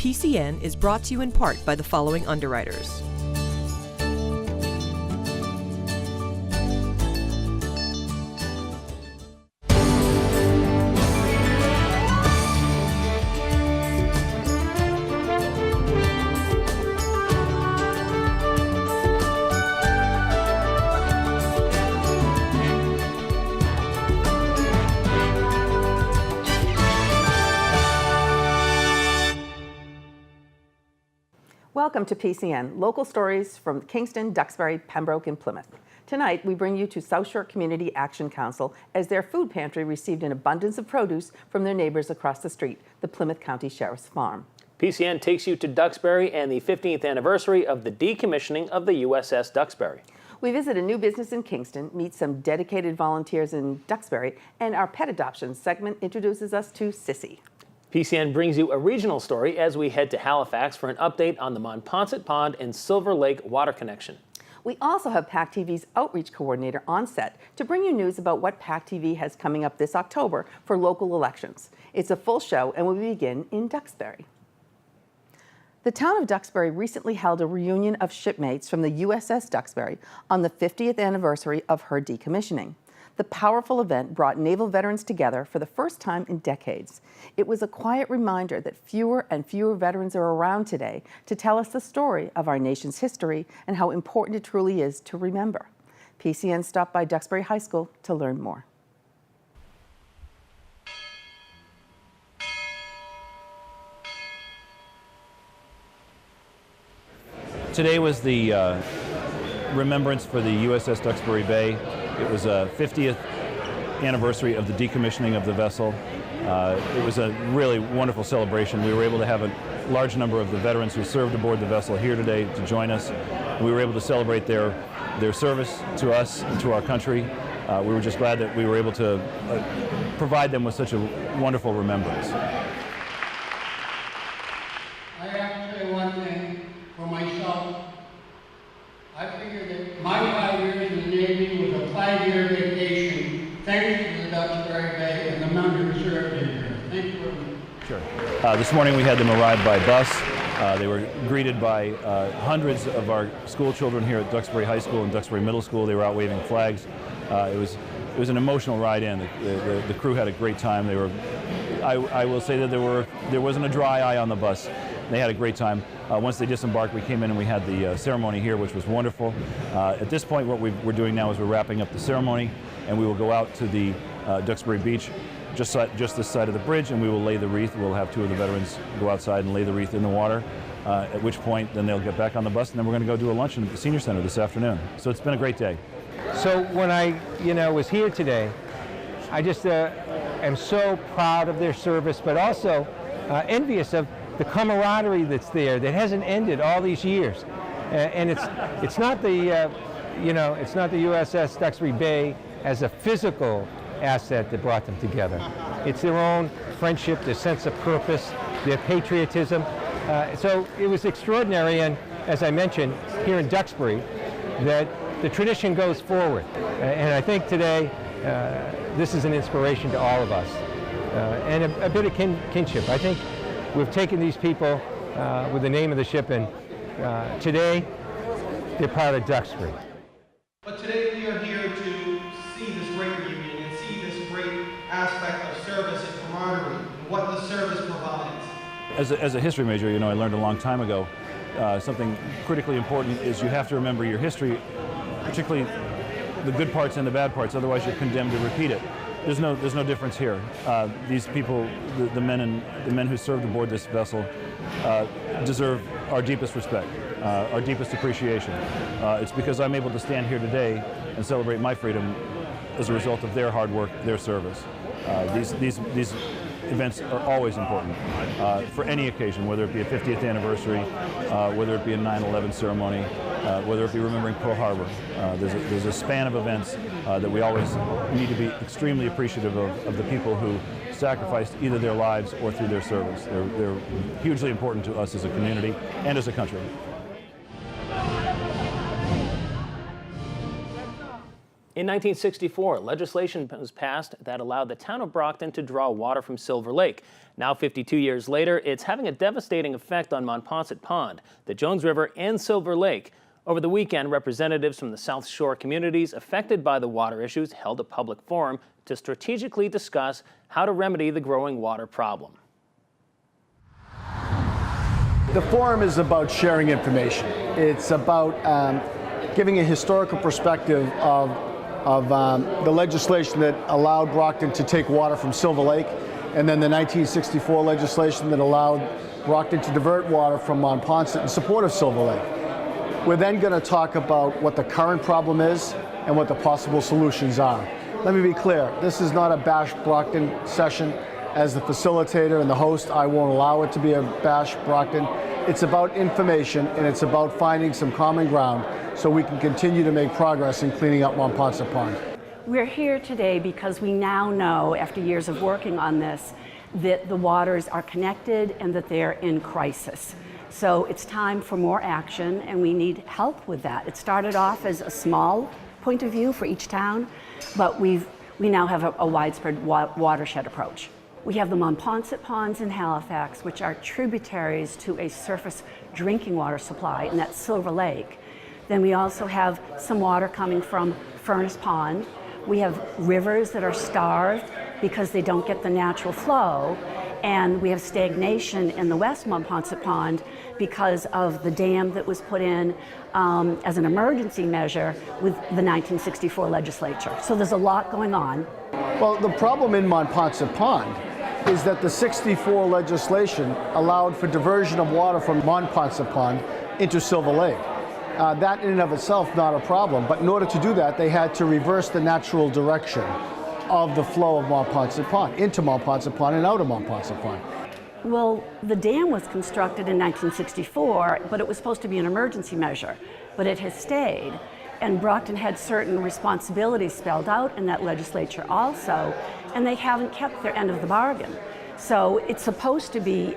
PCN is brought to you in part by the following underwriters. Welcome to PCN, local stories from Kingston, Duxbury, Pembroke, and Plymouth. Tonight, we bring you to South Shore Community Action Council as their food pantry received an abundance of produce from their neighbors across the street, the Plymouth County Sheriff's Farm. PCN takes you to Duxbury and the 15th anniversary of the decommissioning of the USS Duxbury. We visit a new business in Kingston, meet some dedicated volunteers in Duxbury, and our pet adoption segment introduces us to Sissy. PCN brings you a regional story as we head to Halifax for an update on the Monpont Pond and Silver Lake water connection. We also have PACTV's outreach coordinator on set to bring you news about what PACTV has coming up this October for local elections. It's a full show and we begin in Duxbury. The town of Duxbury recently held a reunion of shipmates from the USS Duxbury on the 50th anniversary of her decommissioning. The powerful event brought naval veterans together for the first time in decades. It was a quiet reminder that fewer and fewer veterans are around today to tell us the story of our nation's history and how important it truly is to remember. PCN stopped by Duxbury High School to learn more. Today was the remembrance for the USS Duxbury Bay. It was a 50th anniversary of the decommissioning of the vessel. It was a really wonderful celebration. We were able to have a large number of the veterans who served aboard the vessel here today to join us. We were able to celebrate their service to us and to our country. We were just glad that we were able to provide them with such a wonderful remembrance. I have to say one thing for myself. I figured that my 5 years in the Navy was a 5-year vacation, thanks to the Duxbury Bay and the men who served in here. Thank you very much. Sure. This morning we had them arrive by bus. They were greeted by hundreds of our school children here at Duxbury High School and Duxbury Middle School. They were out waving flags. It was an emotional ride in. The crew had a great time. I will say that there wasn't a dry eye on the bus. They had a great time. Once they disembarked, we came in and we had the ceremony here, which was wonderful. At this point, what we're doing now is we're wrapping up the ceremony, and we will go out to the Duxbury Beach, just this side of the bridge, and we will lay the wreath. We'll have 2 of the veterans go outside and lay the wreath in the water, at which point then they'll get back on the bus, and then we're going to go do a luncheon at the Senior Center this afternoon. So it's been a great day. So when I was here today, I just am so proud of their service, but also envious of the camaraderie that's there that hasn't ended all these years. And it's not the it's not the USS Duxbury Bay as a physical asset that brought them together. It's their own friendship, their sense of purpose, their patriotism. So it was extraordinary, and as I mentioned, here in Duxbury, that the tradition goes forward. And I think today this is an inspiration to all of us, and a bit of kinship. I think we've taken these people with the name of the ship, and today they're part of Duxbury. But today we are here to see this great reunion and see this great aspect of service and camaraderie and what the service provides. As a history major, I learned a long time ago something critically important is you have to remember your history, particularly the good parts and the bad parts, otherwise you're condemned to repeat it. There's no difference here. These people, the men who served aboard this vessel, deserve our deepest respect, our deepest appreciation. It's because I'm able to stand here today and celebrate my freedom as a result of their hard work, their service. These events are always important for any occasion, whether it be a 50th anniversary, whether it be a 9/11 ceremony, whether it be remembering Pearl Harbor. There's a span of events that we always need to be extremely appreciative of the people who sacrificed either their lives or through their service. They're hugely important to us as a community and as a country. In 1964, legislation was passed that allowed the town of Brockton to draw water from Silver Lake. Now, 52 years later, it's having a devastating effect on Monpont Pond, the Jones River, and Silver Lake. Over the weekend, representatives from the South Shore communities affected by the water issues held a public forum to strategically discuss how to remedy the growing water problem. The forum is about sharing information. It's about giving a historical perspective of the legislation that allowed Brockton to take water from Silver Lake, and then the 1964 legislation that allowed Brockton to divert water from Monpont in support of Silver Lake. We're then going to talk about what the current problem is and what the possible solutions are. Let me be clear, this is not a bash Brockton session. As the facilitator and the host, I won't allow it to be a bash Brockton. It's about information, and it's about finding some common ground so we can continue to make progress in cleaning up Monpont Pond. We're here today because we now know, after years of working on this, that the waters are connected and that they're in crisis. So it's time for more action, and we need help with that. It started off as a small point of view for each town, but we now have a widespread watershed approach. We have the Monpont ponds in Halifax, which are tributaries to a surface drinking water supply, and that's Silver Lake. Then we also have some water coming from Furnace Pond. We have rivers that are starved because they don't get the natural flow, and we have stagnation in the West Monpont Pond because of the dam that was put in as an emergency measure with the 1964 legislature. So there's a lot going on. Well, the problem in Monpont Pond is that the 64 legislation allowed for diversion of water from Monpont Pond into Silver Lake. That in and of itself not a problem, but in order to do that, they had to reverse the natural direction of the flow of Monpont Pond into Monpont Pond and out of Monpont Pond. Well, the dam was constructed in 1964, but it was supposed to be an emergency measure, but it has stayed. And Brockton had certain responsibilities spelled out in that legislature also, and they haven't kept their end of the bargain. So it's supposed to be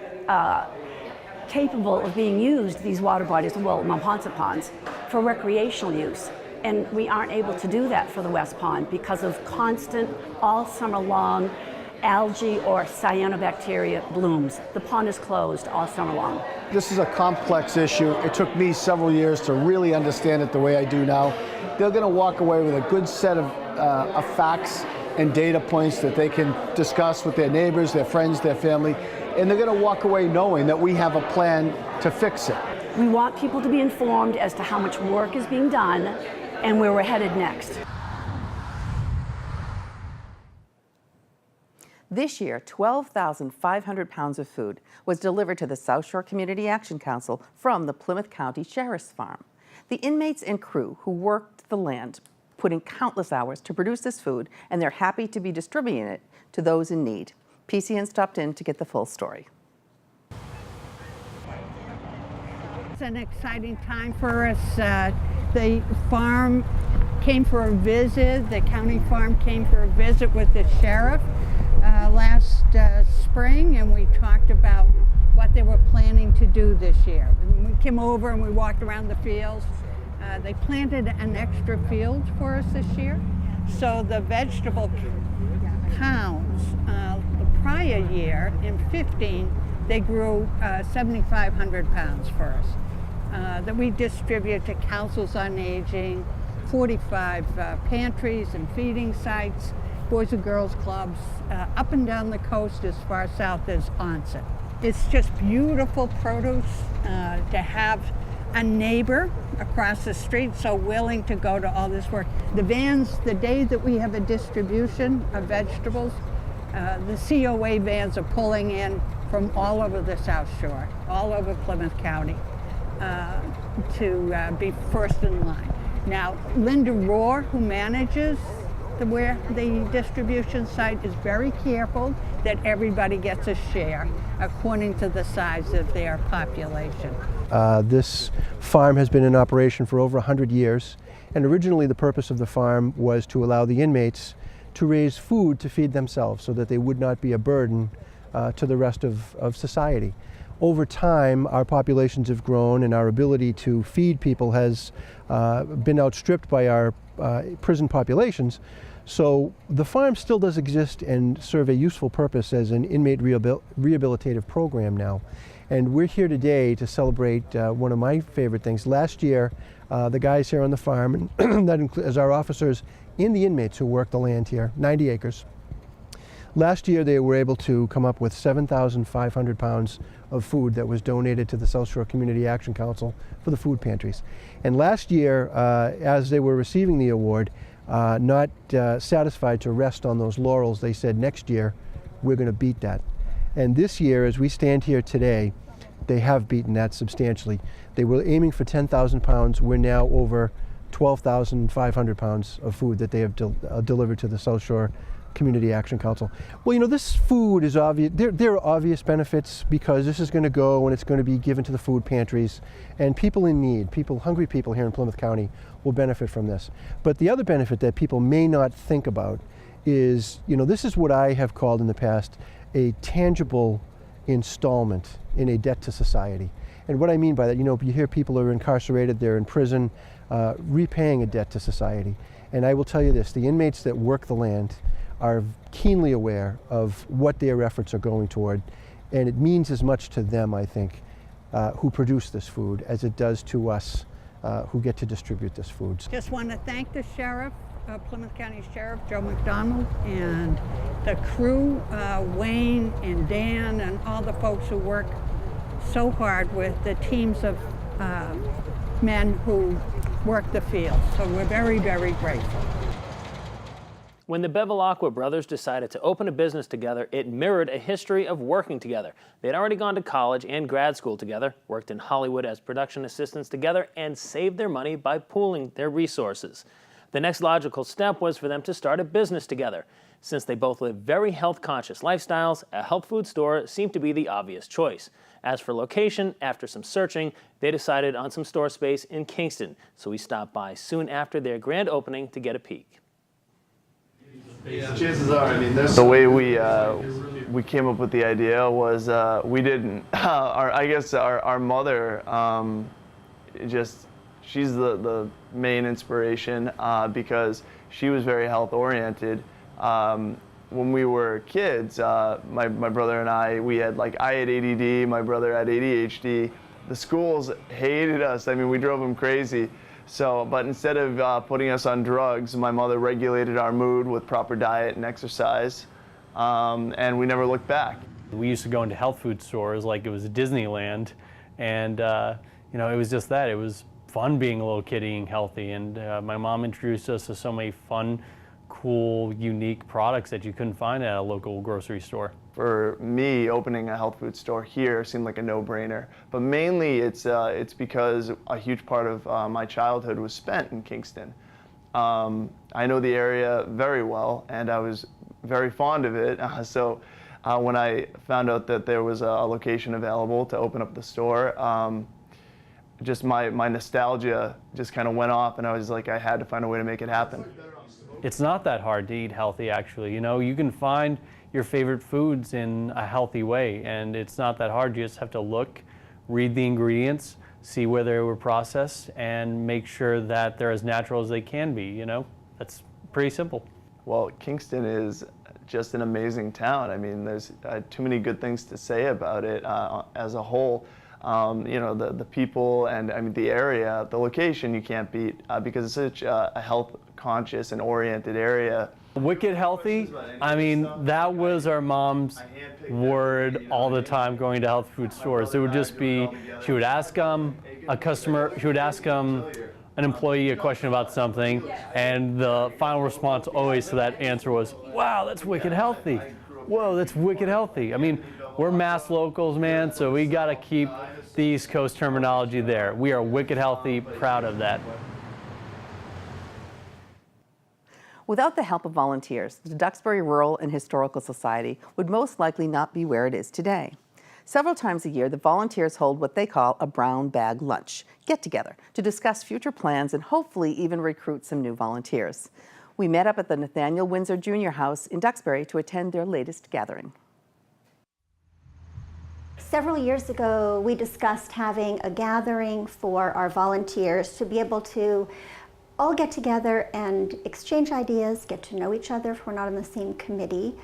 capable of being used, these water bodies, well, Monpont ponds, for recreational use. And we aren't able to do that for the West Pond because of constant, all summer long, algae or cyanobacteria blooms. The pond is closed all summer long. This is a complex issue. It took me several years to really understand it the way I do now. They're going to walk away with a good set of facts and data points that they can discuss with their neighbors, their friends, their family, and they're going to walk away knowing that we have a plan to fix it. We want people to be informed as to how much work is being done and where we're headed next. This year, 12,500 pounds of food was delivered to the South Shore Community Action Council from the Plymouth County Sheriff's Farm. The inmates and crew who worked the land put in countless hours to produce this food, and they're happy to be distributing it to those in need. PCN stopped in to get the full story. It's an exciting time for us. The farm came for a visit, the county farm came for a visit with the sheriff last spring, and we talked about what they were planning to do this year. We came over and we walked around the fields. They planted an extra field for us this year. So the vegetable pounds, the prior year in 15, they grew 7,500 pounds for us that we distribute to councils on aging, 45 pantries and feeding sites, Boys and Girls Clubs, up and down the coast as far south as Onset. It's just beautiful produce to have a neighbor across the street so willing to go to all this work. The vans, the day that we have a distribution of vegetables, the COA vans are pulling in from all over the South Shore, all over Plymouth County, to be first in line. Now, Linda Rohr, who manages the distribution site, is very careful that everybody gets a share according to the size of their population. This farm has been in operation for over 100 years, and originally the purpose of the farm was to allow the inmates to raise food to feed themselves so that they would not be a burden to the rest of society. Over time, our populations have grown and our ability to feed people has been outstripped by our prison populations. So the farm still does exist and serve a useful purpose as an inmate rehabilitative program now. And we're here today to celebrate one of my favorite things. Last year, the guys here on the farm, and that includes our officers and the inmates who work the land here, 90 acres. Last year they were able to come up with 7,500 pounds of food that was donated to the South Shore Community Action Council for the food pantries. And last year, as they were receiving the award, not satisfied to rest on those laurels, they said next year we're going to beat that. And this year, as we stand here today, they have beaten that substantially. They were aiming for 10,000 pounds. We're now over 12,500 pounds of food that they have delivered to the South Shore Community Action Council. Well, you know, this food is obvious. There are obvious benefits because this is going to go and it's going to be given to the food pantries, and people in need, hungry people here in Plymouth County will benefit from this. But the other benefit that people may not think about is, you know, this is what I have called in the past a tangible installment in a debt to society. And what I mean by that, you know, you hear people are incarcerated, they're in prison, repaying a debt to society. And I will tell you this, the inmates that work the land are keenly aware of what their efforts are going toward, and it means as much to them, I think, who produce this food as it does to us who get to distribute this food. Just want to thank the sheriff, Plymouth County Sheriff Joe McDonald, and the crew, Wayne and Dan, and all the folks who work so hard with the teams of men who work the field. So we're very, very grateful. When the Bevilacqua brothers decided to open a business together, it mirrored a history of working together. They'd already gone to college and grad school together, worked in Hollywood as production assistants together, and saved their money by pooling their resources. The next logical step was for them to start a business together. Since they both live very health-conscious lifestyles, a health food store seemed to be the obvious choice. As for location, after some searching, they decided on some store space in Kingston, so we stopped by soon after their grand opening to get a peek. Chances are, I mean, the way we came up with the idea was we didn't. I guess our mother, she's the main inspiration because she was very health oriented. When we were kids, my brother and I had ADD, my brother had ADHD. The schools hated us. I mean, we drove them crazy. So, but instead of putting us on drugs, my mother regulated our mood with proper diet and exercise, and we never looked back. We used to go into health food stores like it was Disneyland, and you know, it was just that. It was fun being a little kid eating healthy, and my mom introduced us to so many fun, cool, unique products that you couldn't find at a local grocery store. For me, opening a health food store here seemed like a no-brainer, but mainly it's because a huge part of my childhood was spent in Kingston. I know the area very well, and I was very fond of it, so when I found out that there was a location available to open up the store, just my nostalgia just kind of went off, and I was like, I had to find a way to make it happen. It's not that hard to eat healthy, actually. You know, you can find your favorite foods in a healthy way, and it's not that hard. You just have to look, read the ingredients, see where they were processed, and make sure that they're as natural as they can be, you know? That's pretty simple. Well, Kingston is just an amazing town. I mean, there's too many good things to say about it as a whole. You know, the people and I mean the area, the location you can't beat because it's such a health conscious and oriented area. Wicked healthy, I mean, that was our mom's word all the time going to health food stores. It would just be, she would ask an employee a question about something, and the final response always to that answer was, wow, that's wicked healthy. Whoa, that's wicked healthy. I mean, we're Mass locals, man, so we gotta keep the East Coast terminology there. We are wicked healthy, proud of that. Without the help of volunteers, the Duxbury Rural and Historical Society would most likely not be where it is today. Several times a year, the volunteers hold what they call a brown bag lunch get-together to discuss future plans and hopefully even recruit some new volunteers. We met up at the Nathaniel Windsor Jr. House in Duxbury to attend their latest gathering. Several years ago, we discussed having a gathering for our volunteers to be able to all get together and exchange ideas, get to know each other if we're not on the same committee,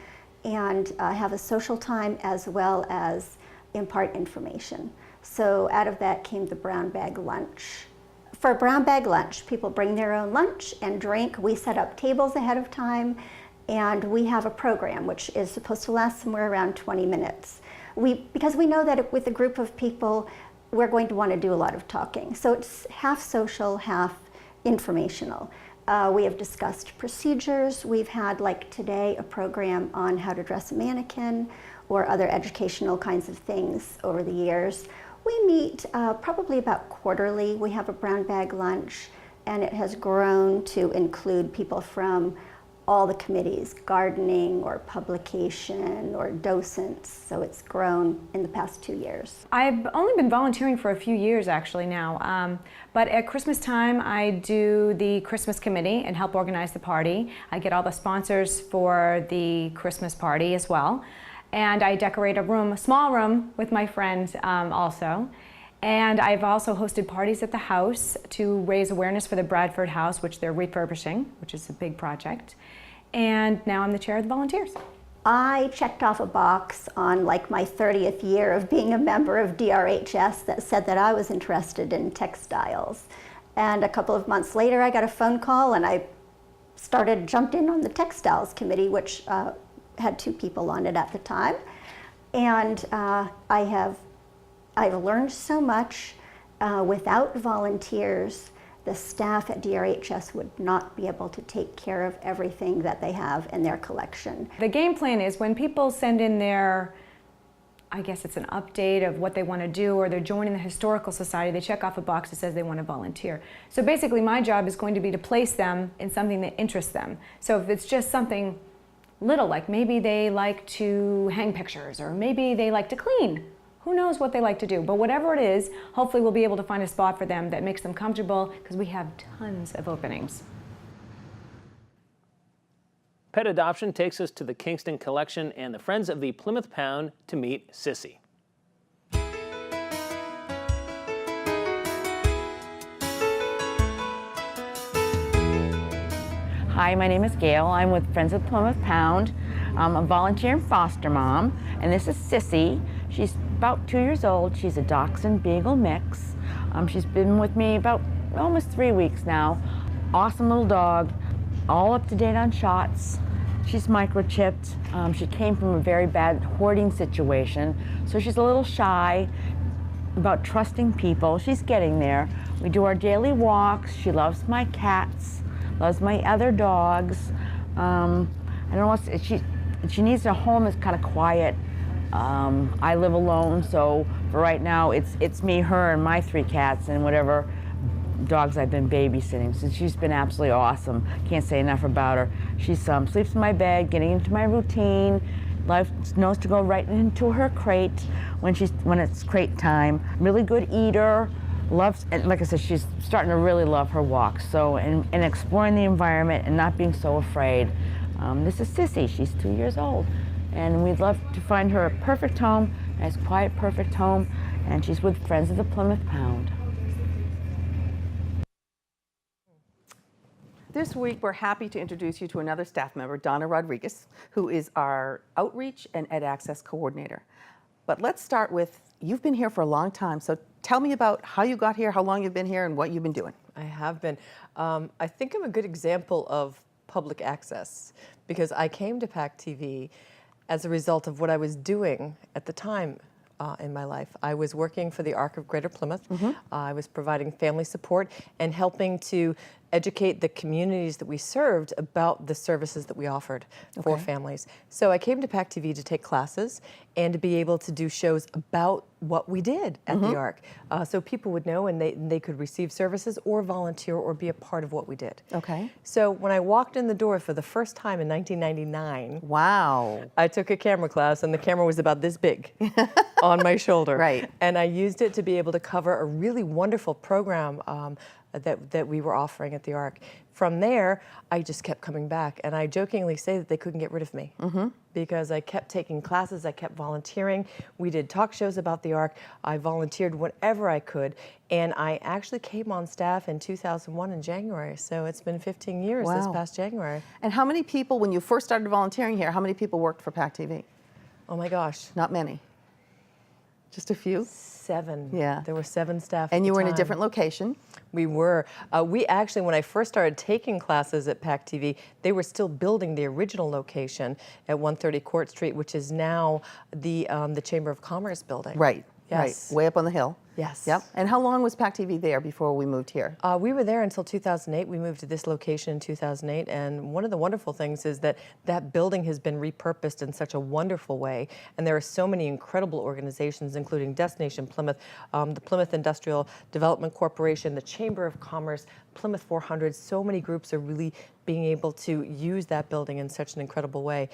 and have a social time as well as impart information. So out of that came the brown bag lunch. For brown bag lunch, people bring their own lunch and drink. We set up tables ahead of time, and we have a program which is supposed to last somewhere around 20 minutes. Because we know that with a group of people, we're going to want to do a lot of talking. So it's half social, half informational. We have discussed procedures. We've had, like today, a program on how to dress a mannequin or other educational kinds of things over the years. We meet probably about quarterly. We have a brown bag lunch, and it has grown to include people from all the committees, gardening or publication or docents. So it's grown in the past 2 years. I've only been volunteering for a few years actually now, but at Christmas time I do the Christmas committee and help organize the party. I get all the sponsors for the Christmas party as well. And I decorate a room, a small room, with my friends also. And I've also hosted parties at the house to raise awareness for the Bradford House, which they're refurbishing, which is a big project. And now I'm the chair of the volunteers. I checked off a box on like my 30th year of being a member of DRHS that said that I was interested in textiles. And a couple of months later, I got a phone call and I jumped in on the textiles committee, which had 2 people on it at the time. And I've learned so much. Without volunteers, the staff at DRHS would not be able to take care of everything that they have in their collection. The game plan is when people send in their, I guess it's an update of what they want to do, or they're joining the Historical Society, they check off a box that says they want to volunteer. So basically my job is going to be to place them in something that interests them. So if it's just something little, like maybe they like to hang pictures, or maybe they like to clean. Who knows what they like to do, but whatever it is, hopefully we'll be able to find a spot for them that makes them comfortable, because we have tons of openings. Pet adoption takes us to the Kingston Collection and the Friends of the Plymouth Pound to meet Sissy. Hi, my name is Gail. I'm with Friends of the Plymouth Pound. I'm a volunteer and foster mom, and this is Sissy. She's about 2 years old. She's a Dachshund Beagle mix. She's been with me about almost 3 weeks now. Awesome little dog, all up to date on shots. She's microchipped. She came from a very bad hoarding situation, so she's a little shy about trusting people. She's getting there. We do our daily walks. She loves my cats, loves my other dogs. I don't know what she needs a home that's kind of quiet. I live alone, so for right now it's me, her, and my 3 cats, and whatever dogs I've been babysitting. So she's been absolutely awesome. Can't say enough about her. She sleeps in my bed, getting into my routine. Knows to go right into her crate when it's crate time. Really good eater. Loves, and like I said, she's starting to really love her walks. So and exploring the environment and not being so afraid. This is Sissy. She's 2 years old. And we'd love to find her a perfect home, a nice, quiet, perfect home, and she's with Friends of the Plymouth Pound. This week, we're happy to introduce you to another staff member, Donna Rodriguez, who is our Outreach and Ed Access Coordinator. But let's start with, you've been here for a long time, so tell me about how you got here, how long you've been here, and what you've been doing. I have been. I think I'm a good example of public access, because I came to PACTV as a result of what I was doing at the time in my life. I was working for the Arc of Greater Plymouth. I was providing family support and helping to educate the communities that we served about the services that we offered for families. So I came to PACTV to take classes and to be able to do shows about what we did at the Arc, so people would know and they could receive services or volunteer or be a part of what we did. So when I walked in the door for the first time in 1999, wow, I took a camera class, and the camera was about this big on my shoulder. And I used it to be able to cover a really wonderful program that we were offering at the Arc. From there, I just kept coming back, and I jokingly say that they couldn't get rid of me because I kept taking classes, I kept volunteering. We did talk shows about the Arc. I volunteered whenever I could, and I actually came on staff in 2001 in January, so it's been 15 years this past January. And how many people, when you first started volunteering here, how many people worked for PACTV? Oh my gosh. Not many. Just a few? 7. Yeah. There were 7 staff. And you were in a time. different location? We were. We actually, when I first started taking classes at PACTV, they were still building the original location at 130 Court Street, which is now the Chamber of Commerce building. Right. Yes. Right. Way up on the hill. Yes. Yep. And how long was PACTV there before we moved here? We were there until 2008. We moved to this location in 2008, and one of the wonderful things is that that building has been repurposed in such a wonderful way, and there are so many incredible organizations, including Destination Plymouth, the Plymouth Industrial Development Corporation, the Chamber of Commerce, Plymouth 400. So many groups are really being able to use that building in such an incredible way.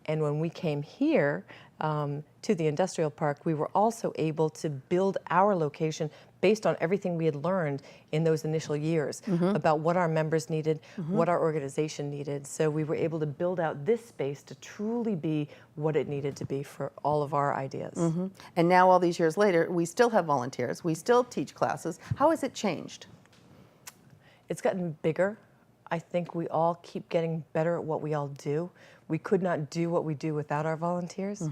And when we came here to the industrial park, we were also able to build our location based on everything we had learned in those initial years about what our members needed, what our organization needed. So we were able to build out this space to truly be what it needed to be for all of our ideas. And now, all these years later, we still have volunteers. We still teach classes. How has it changed? It's gotten bigger. I think we all keep getting better at what we all do. We could not do what we do without our volunteers.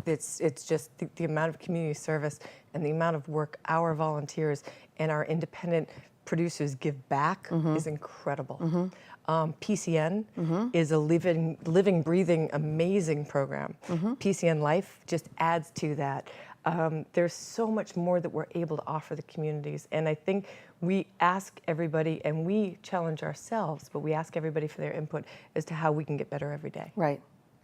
It's just the amount of community service and the amount of work our volunteers and our independent producers give back is incredible. PCN is a living, breathing, amazing program. PCN Life just adds to that. There's so much more that we're able to offer the communities, and I think we ask everybody, and we challenge ourselves, but we ask everybody for their input as to how we can get better every day. Right,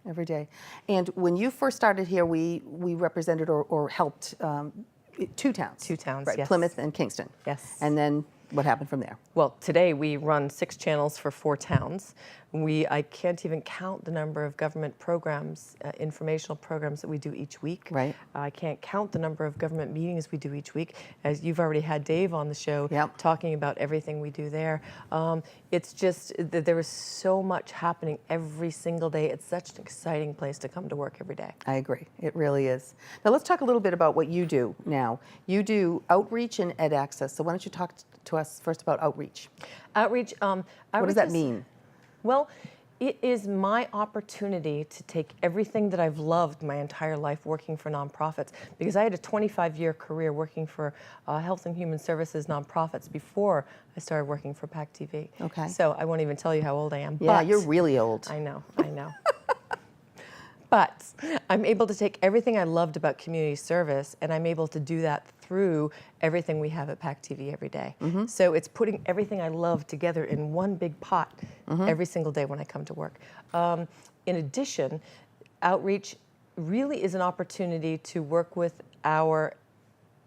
every day. And when you first started here, we represented or helped 2 towns. 2 towns, right, yes. Plymouth and Kingston. Yes. And then what happened from there? Well, today we run 6 channels for 4 towns. I can't even count the number of government programs, informational programs that we do each week. Right. I can't count the number of government meetings we do each week. As you've already had Dave on the show talking about everything we do there. It's just that there is so much happening every single day. It's such an exciting place to come to work every day. I agree. It really is. Now let's talk a little bit about what you do now. You do outreach and ed access. So why don't you talk to us first about outreach? Outreach. What does that mean? Well, it is my opportunity to take everything that I've loved my entire life working for nonprofits, because I had a 25-year career working for health and human services nonprofits before I started working for PACTV. Okay. So I won't even tell you how old I am. Yeah, but you're really old. I know. But I'm able to take everything I loved about community service, and I'm able to do that through everything we have at PACTV every day. So it's putting everything I love together in one big pot every single day when I come to work. In addition, outreach really is an opportunity to work with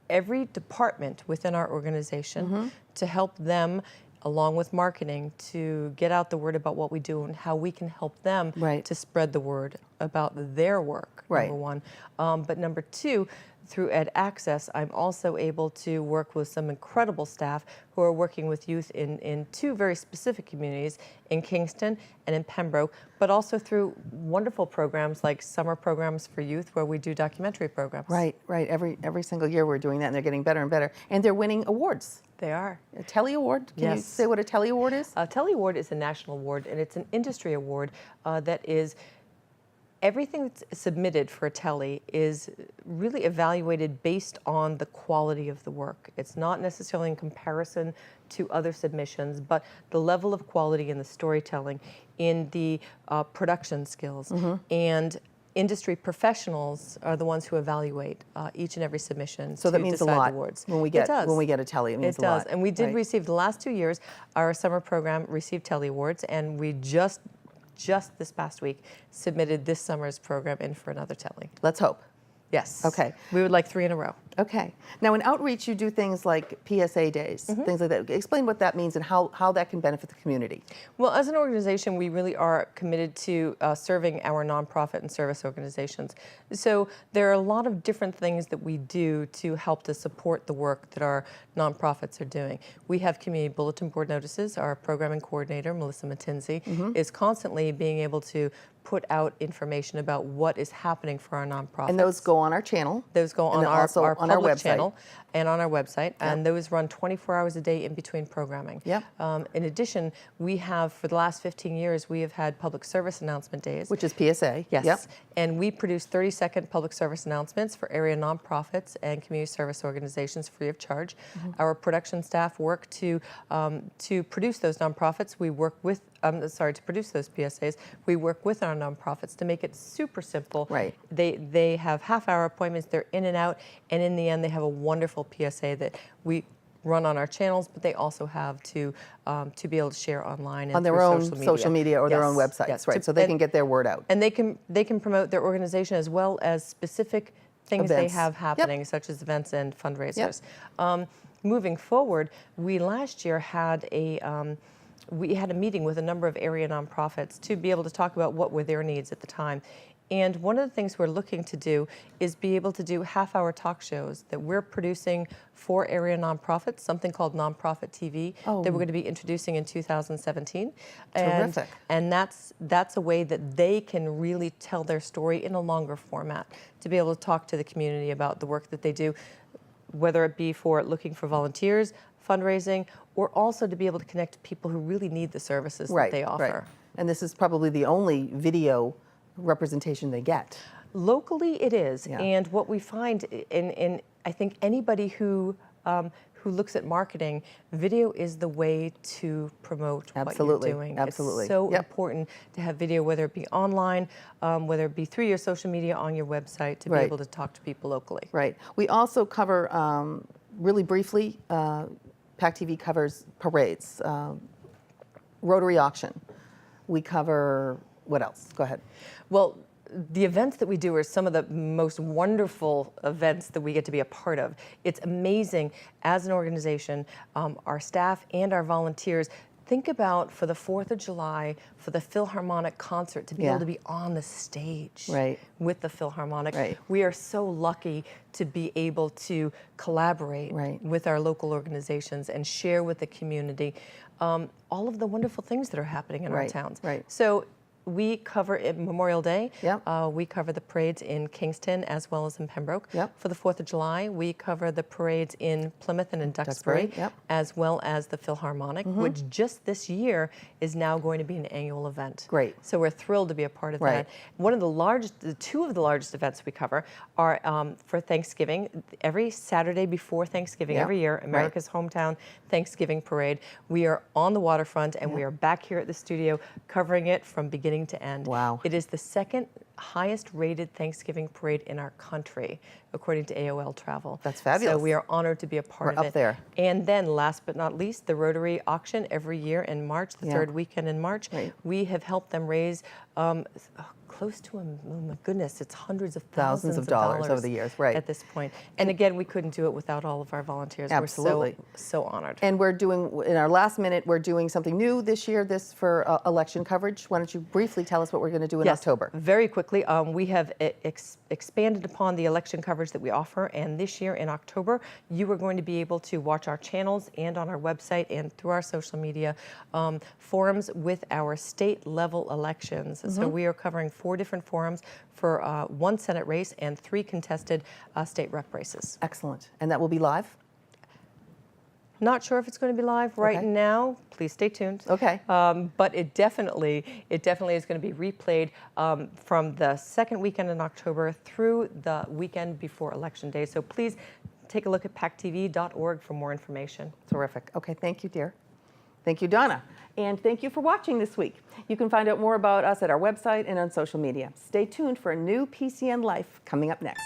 every department within our organization to help them, along with marketing, to get out the word about what we do and how we can help them to spread the word about their work, number one. But number 2, through Ed Access, I'm also able to work with some incredible staff who are working with youth in 2 very specific communities, in Kingston and in Pembroke, but also through wonderful programs like summer programs for youth where we do documentary programs. Right. Every single year we're doing that, and they're getting better and better. And they're winning awards. They are. A Telly Award? Can you say what a Telly Award is? A Telly Award is a national award, and it's an industry award that is everything that's submitted for a Telly is really evaluated based on the quality of the work. It's not necessarily in comparison to other submissions, but the level of quality in the storytelling, in the production skills, and industry professionals are the ones who evaluate each and every submission. So that means a lot awards. when we get a Telly. It means a lot. It does, and we did receive the last 2 years. Our summer program received Telly Awards, and we just this past week submitted this summer's program in for another Telly. Let's hope. Yes. Okay. We would like 3 in a row. Okay. Now in outreach, you do things like PSA days, things like that. Explain what that means and how that can benefit the community. Well, as an organization, we really are committed to serving our nonprofit and service organizations. So there are a lot of different things that we do to help to support the work that our nonprofits are doing. We have community bulletin board notices. Our programming coordinator, Melissa Matinzi, is constantly being able to put out information about what is happening for our nonprofits. And those go on our channel. Those go on our public website. channel and on our website, and those run 24 hours a day in between programming. In addition, we have, for the last 15 years, we have had public service announcement days. Which is PSA. Yes. And we produce 30-second public service announcements for area nonprofits and community service organizations free of charge. Our production staff work to produce those nonprofits. We work with to produce those PSAs, we work with our nonprofits to make it super simple. Right. They have half-hour appointments, they're in and out, and in the end they have a wonderful PSA that we run on our channels, but they also have to be able to share online and on their own social media or their own websites, right? So they can get their word out. And they can promote their organization as well as specific things events they have happening, such as events and fundraisers. Moving forward, we last year had we had a meeting with a number of area nonprofits to be able to talk about what were their needs at the time. And one of the things we're looking to do is be able to do half-hour talk shows that we're producing for area nonprofits, something called Nonprofit TV that we're going to be introducing in 2017. Terrific. And that's a way that they can really tell their story in a longer format, to be able to talk to the community about the work that they do, whether it be for looking for volunteers, fundraising, or also to be able to connect to people who really need the services that they offer. Right. And this is probably the only video representation they get. Locally, it is. And what we find in I think anybody who looks at marketing, video is the way to promote what you're doing. Absolutely. It's so important to have video, whether it be online, whether it be through your social media, on your website, to be able to talk to people locally. Right. We also cover, really briefly, PACTV covers parades, Rotary auction. We cover, what else? Go ahead. Well, the events that we do are some of the most wonderful events that we get to be a part of. It's amazing as an organization, our staff and our volunteers. Think about for the 4th of July, for the Philharmonic concert, to be able to be on the stage with the Philharmonic. We are so lucky to be able to collaborate with our local organizations and share with the community all of the wonderful things that are happening in our towns. So we cover Memorial Day. We cover the parades in Kingston as well as in Pembroke. For the 4th of July, we cover the parades in Plymouth and in Duxbury, as well as the Philharmonic, which just this year is now going to be an annual event. Great. So we're thrilled to be a part of that. One of the largest, two of the largest events we cover are for Thanksgiving. Every Saturday before Thanksgiving every year, America's Hometown Thanksgiving Parade. We are on the waterfront and we are back here at the studio covering it from beginning to end. Wow. It is the second highest rated Thanksgiving parade in our country, according to AOL Travel. That's fabulous. So we are honored to be a part of it. Up there. And then last but not least, the Rotary auction every year in March, the third weekend in March. We have helped them raise close to, oh my goodness, it's hundreds of thousands of dollars over the years, at this point. And again, we couldn't do it without all of our volunteers. Absolutely. We're so honored. And we're doing, in our last minute, we're doing something new this year, this for election coverage. Why don't you briefly tell us what we're going to do in October? Very quickly, we have expanded upon the election coverage that we offer, and this year in October, you are going to be able to watch our channels and on our website and through our social media forums with our state level elections. So we are covering 4 different forums for 1 Senate race and 3 contested state rep races. Excellent. And that will be live? Not sure if it's going to be live right now. Please stay tuned. Okay. But it definitely is going to be replayed from the second weekend in October through the weekend before Election Day. So please take a look at PACTV.org for more information. Terrific. Okay, thank you, dear. Thank you, Donna. And thank you for watching this week. You can find out more about us at our website and on social media. Stay tuned for a new PCN Life coming up next.